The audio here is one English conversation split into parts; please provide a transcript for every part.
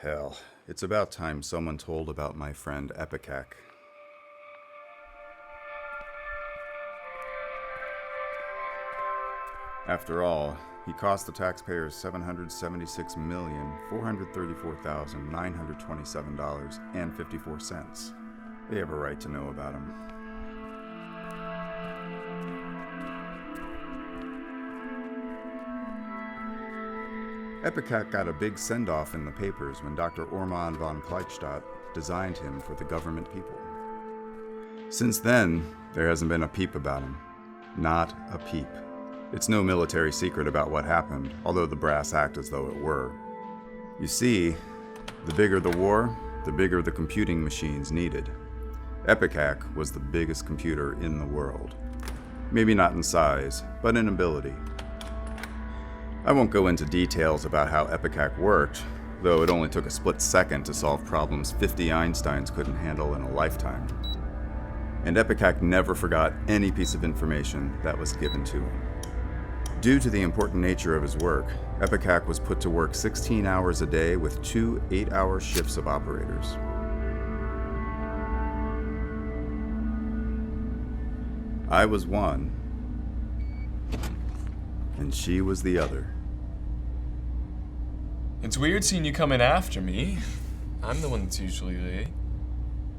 Hell, it's about time someone told about my friend EPICAC. After all, he cost the taxpayers $776,434,927.54. They have a right to know about him. EPICAC got a big send-off in the papers when Dr. Ormond von Pleitstadt designed him for the government people. Since then, there hasn't been a peep about him. Not a peep. It's no military secret about what happened, although the brass act as though it were. You see, the bigger the war, the bigger the computing machines needed. EPICAC was the biggest computer in the world. Maybe not in size, but in ability. I won't go into details about how EPICAC worked, though it only took a split second to solve problems 50 Einsteins couldn't handle in a lifetime. And EPICAC never forgot any piece of information that was given to him. Due to the important nature of his work, EPICAC was put to work 16 hours a day with 2 8-hour shifts of operators. I was one, and she was the other. It's weird seeing you come in after me. I'm the one that's usually late.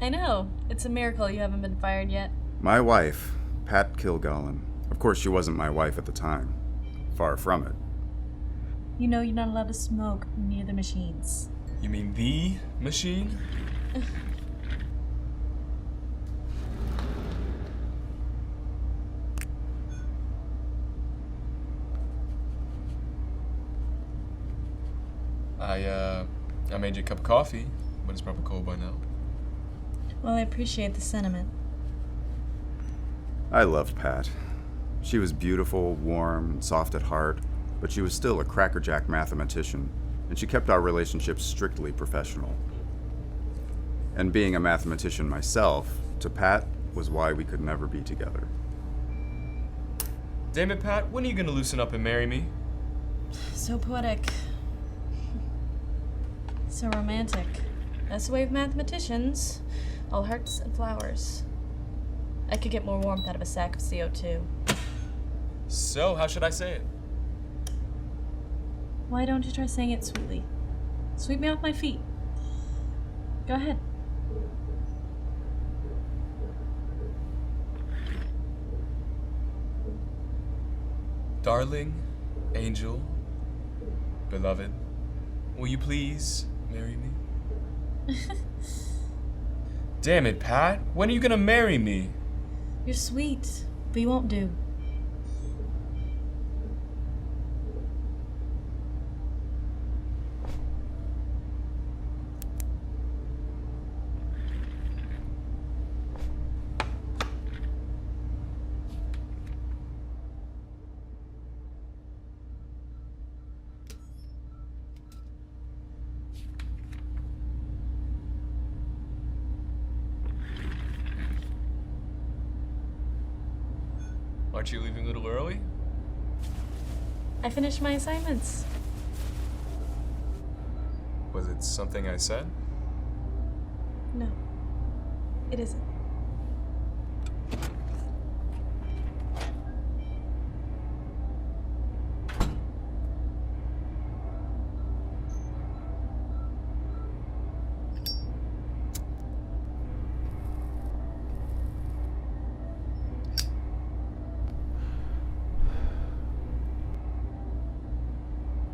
I know. It's a miracle you haven't been fired yet. My wife, Pat Kilgallen. Of course, she wasn't my wife at the time. Far from it. You know you're not allowed to smoke near the machines. You mean the machine? I made you a cup of coffee, but it's probably cold by now. Well, I appreciate the sentiment. I loved Pat. She was beautiful, warm, and soft at heart, but she was still a crackerjack mathematician, and she kept our relationship strictly professional. And being a mathematician myself, to Pat was why we could never be together. Damn it, Pat, when are you gonna loosen up and marry me? So poetic. So romantic. That's the way of mathematicians. All hearts and flowers. I could get more warmth out of a sack of CO2. So, how should I say it? Why don't you try saying it sweetly? Sweep me off my feet. Go ahead. Darling, angel, beloved, will you please marry me? Damn it, Pat. When are you gonna marry me? You're sweet, but you won't do. Aren't you leaving a little early? I finished my assignments. Was it something I said? No, it isn't.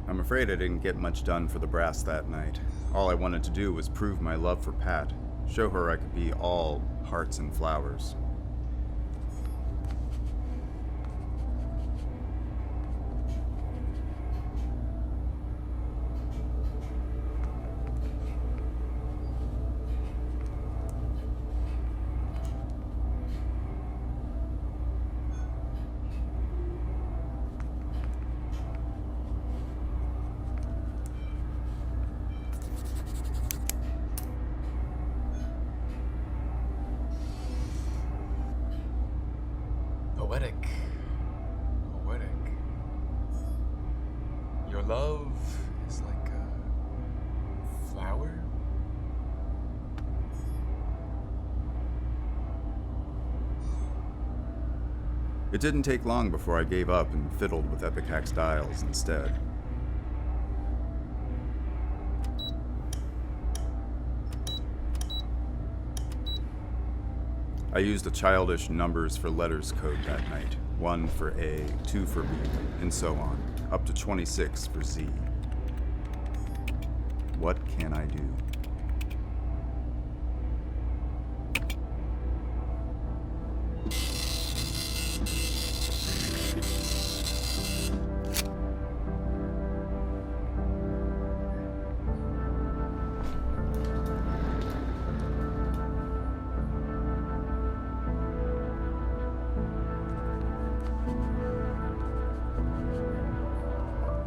I'm afraid I didn't get much done for the brass that night. All I wanted to do was prove my love for Pat, show her I could be all hearts and flowers. Poetic. Poetic. Your love is like a flower? It didn't take long before I gave up and fiddled with EPICAC dials instead. I used a childish numbers for letters code that night. 1 for A, 2 for B, and so on, up to 26 for Z. What can I do?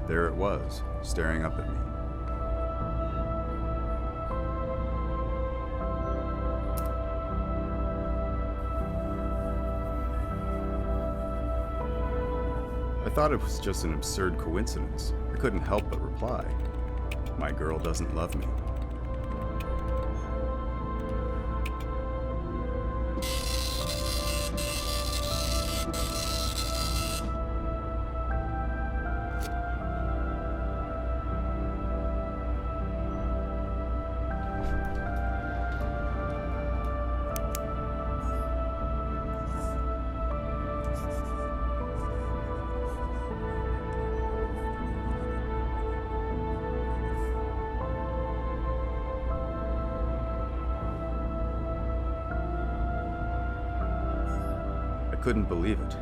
There it was, staring up at me. I thought it was just an absurd coincidence. I couldn't help but reply. My girl doesn't love me. I couldn't believe it.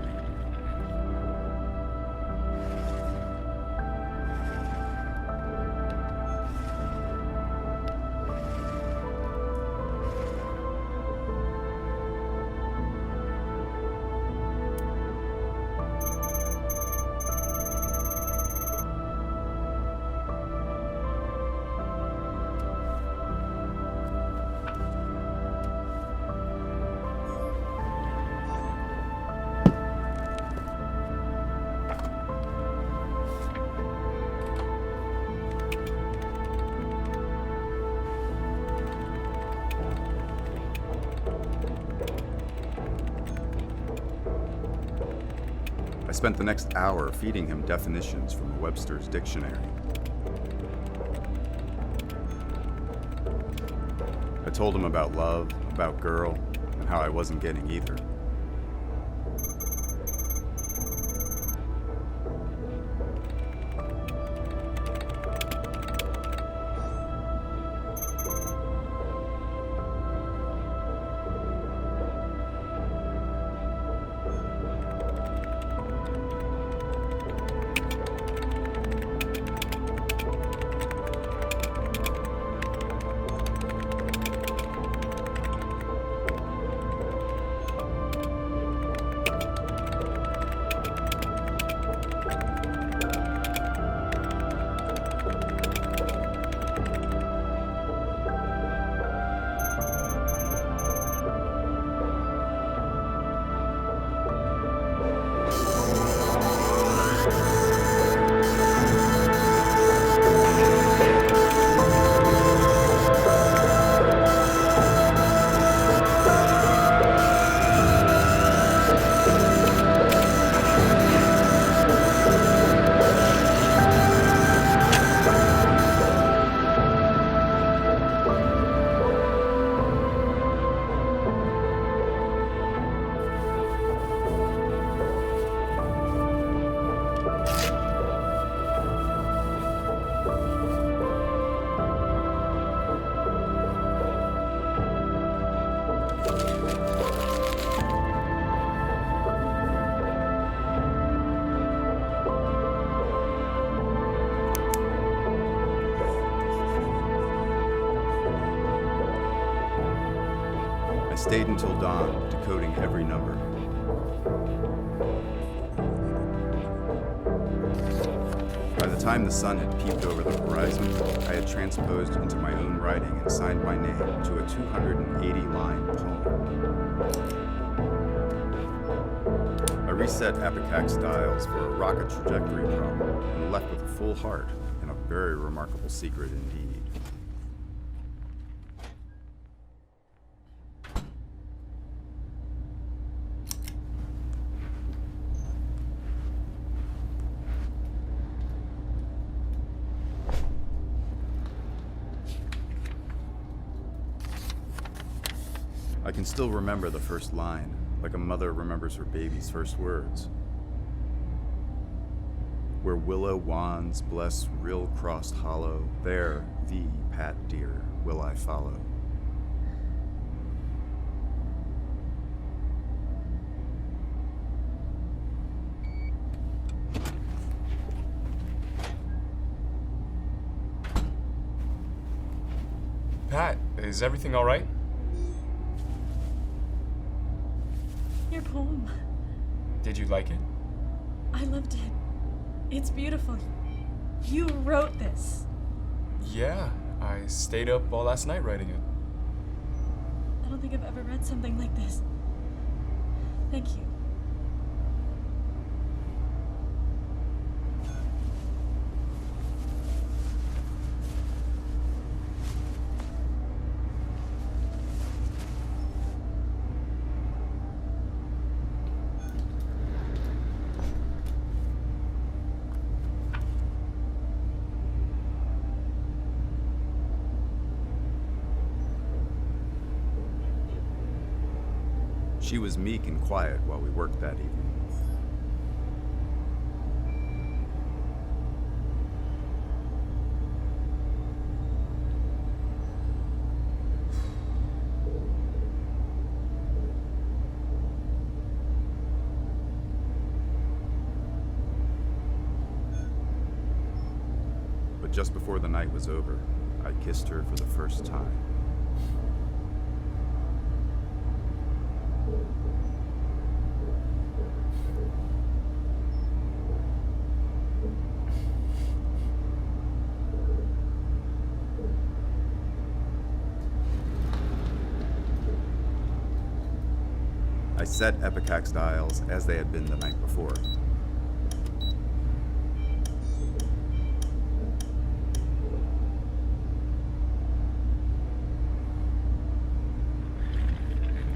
I spent the next hour feeding him definitions from Webster's dictionary. I told him about love, about girl, and how I wasn't getting either. I stayed until dawn, decoding every number. By the time the sun had peeped over the horizon, I had transposed into my own writing and signed my name to a 280-line poem. I reset EPICAC dials for a rocket trajectory problem and left with a full heart and a very remarkable secret indeed. I can still remember the first line, like a mother remembers her baby's first words. Where willow wands bless real crossed hollow, there thee, pat dear, will I follow. Pat, is everything all right? Your poem. Did you like it? I loved it. It's beautiful. You wrote this. Yeah, I stayed up all last night writing it. I don't think I've ever read something like this. Thank you. She was meek and quiet while we worked that evening. But just before the night was over, I kissed her for the first time. I set EPICAC's dials as they had been the night before.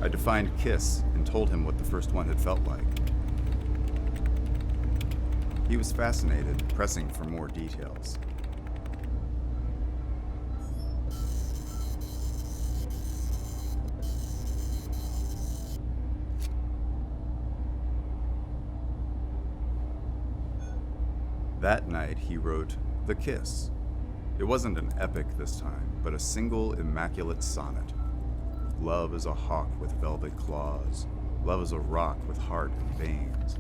I defined kiss and told him what the first one had felt like. He was fascinated, pressing for more details. That night, he wrote The Kiss. It wasn't an epic this time, but a single immaculate sonnet. Love is a hawk with velvet claws. Love is a rock with heart and veins.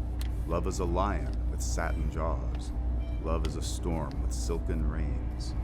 Love is a lion with satin jaws. Love is a storm with silken reins.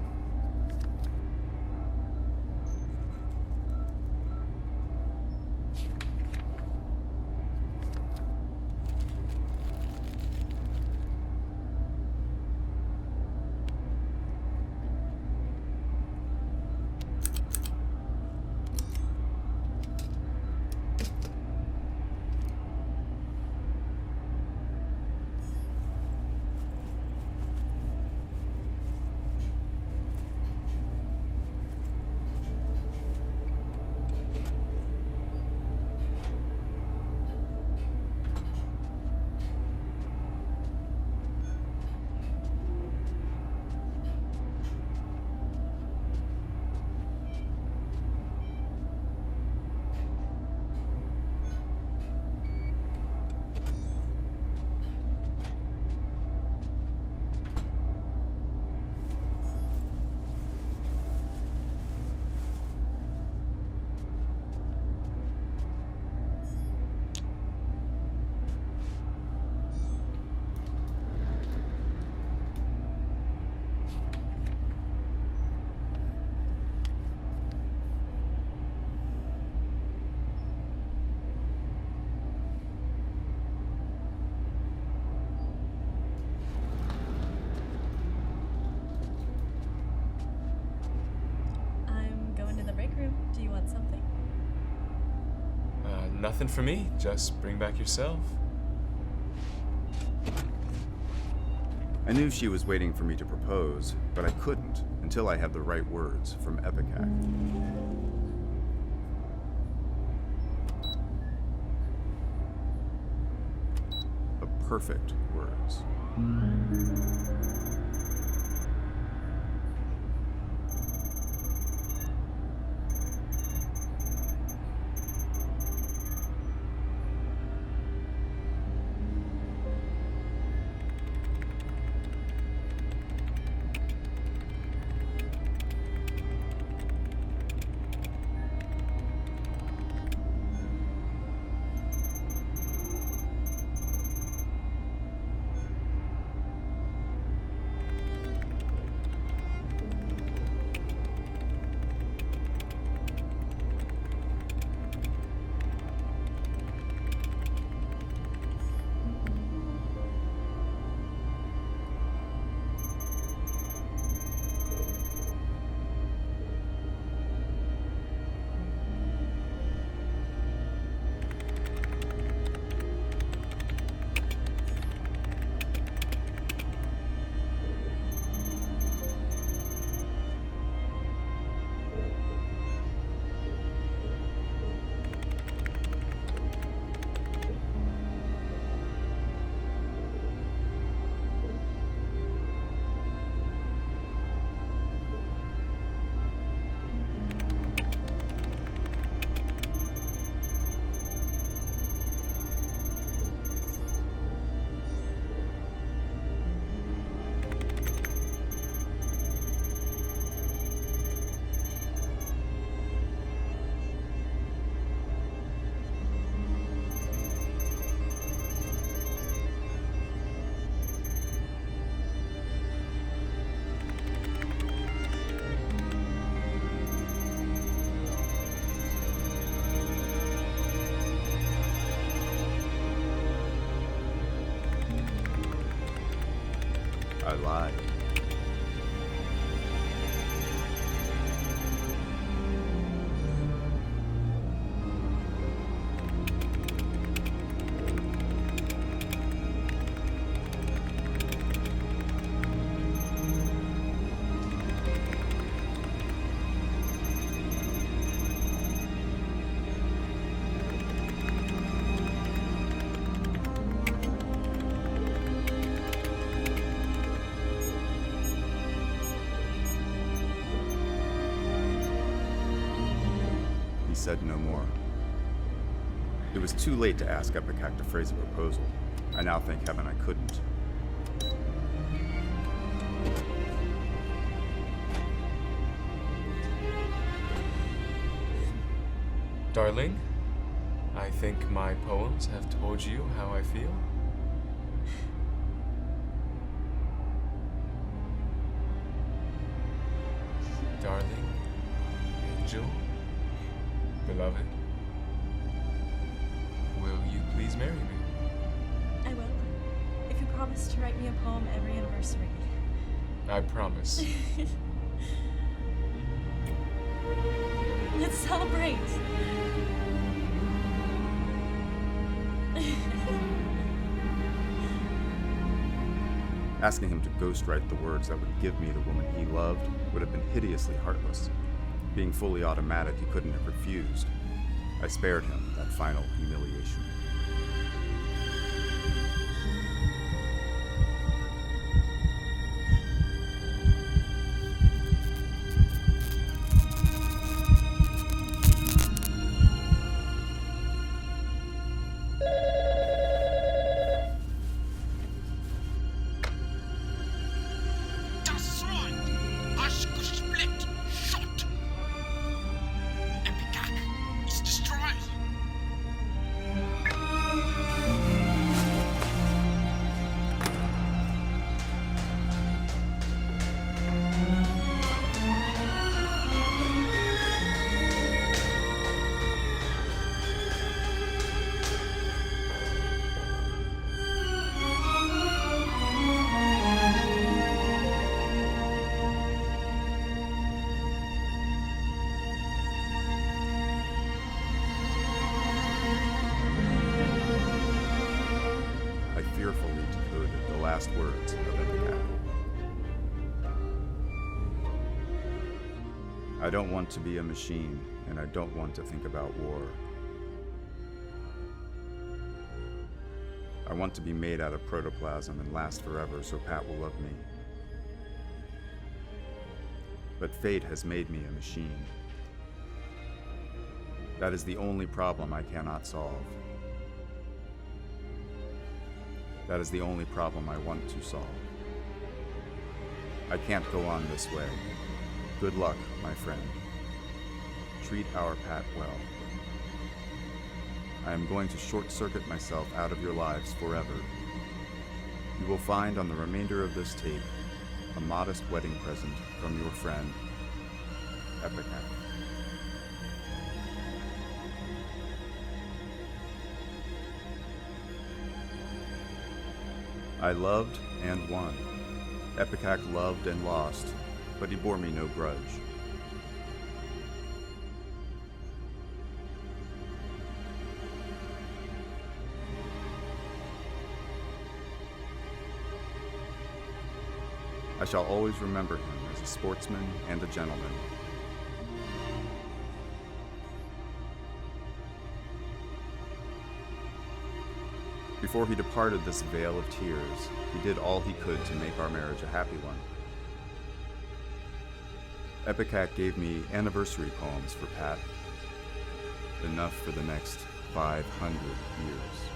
Do you want something? Nothing for me. Just bring back yourself. I knew she was waiting for me to propose, but I couldn't until I had the right words from EPICAC. The perfect words. I lied. He said no more. It was too late to ask EPICAC to phrase a proposal. I now thank heaven I couldn't. Darling, I think my poems have told you how I feel. Darling, angel, beloved, will you please marry me? I will. If you promise to write me a poem every anniversary. I promise. Let's celebrate. Asking him to ghostwrite the words that would give me the woman he loved would have been hideously heartless. Being fully automatic, he couldn't have refused. I spared him that final humiliation. Das Freund, hast gesplit, shot. EPICAC is destroyed. I fearfully decoded the last words of EPICAC. I don't want to be a machine, and I don't want to think about war. I want to be made out of protoplasm and last forever so Pat will love me. But fate has made me a machine. That is the only problem I cannot solve. That is the only problem I want to solve. I can't go on this way. Good luck, my friend. Treat our Pat well. I am going to short-circuit myself out of your lives forever. You will find on the remainder of this tape a modest wedding present from your friend, EPICAC. I loved and won. EPICAC loved and lost, but he bore me no grudge. I shall always remember him as a sportsman and a gentleman. Before he departed this vale of tears, he did all he could to make our marriage a happy one. EPICAC gave me anniversary poems for Pat, enough for the next 500 years.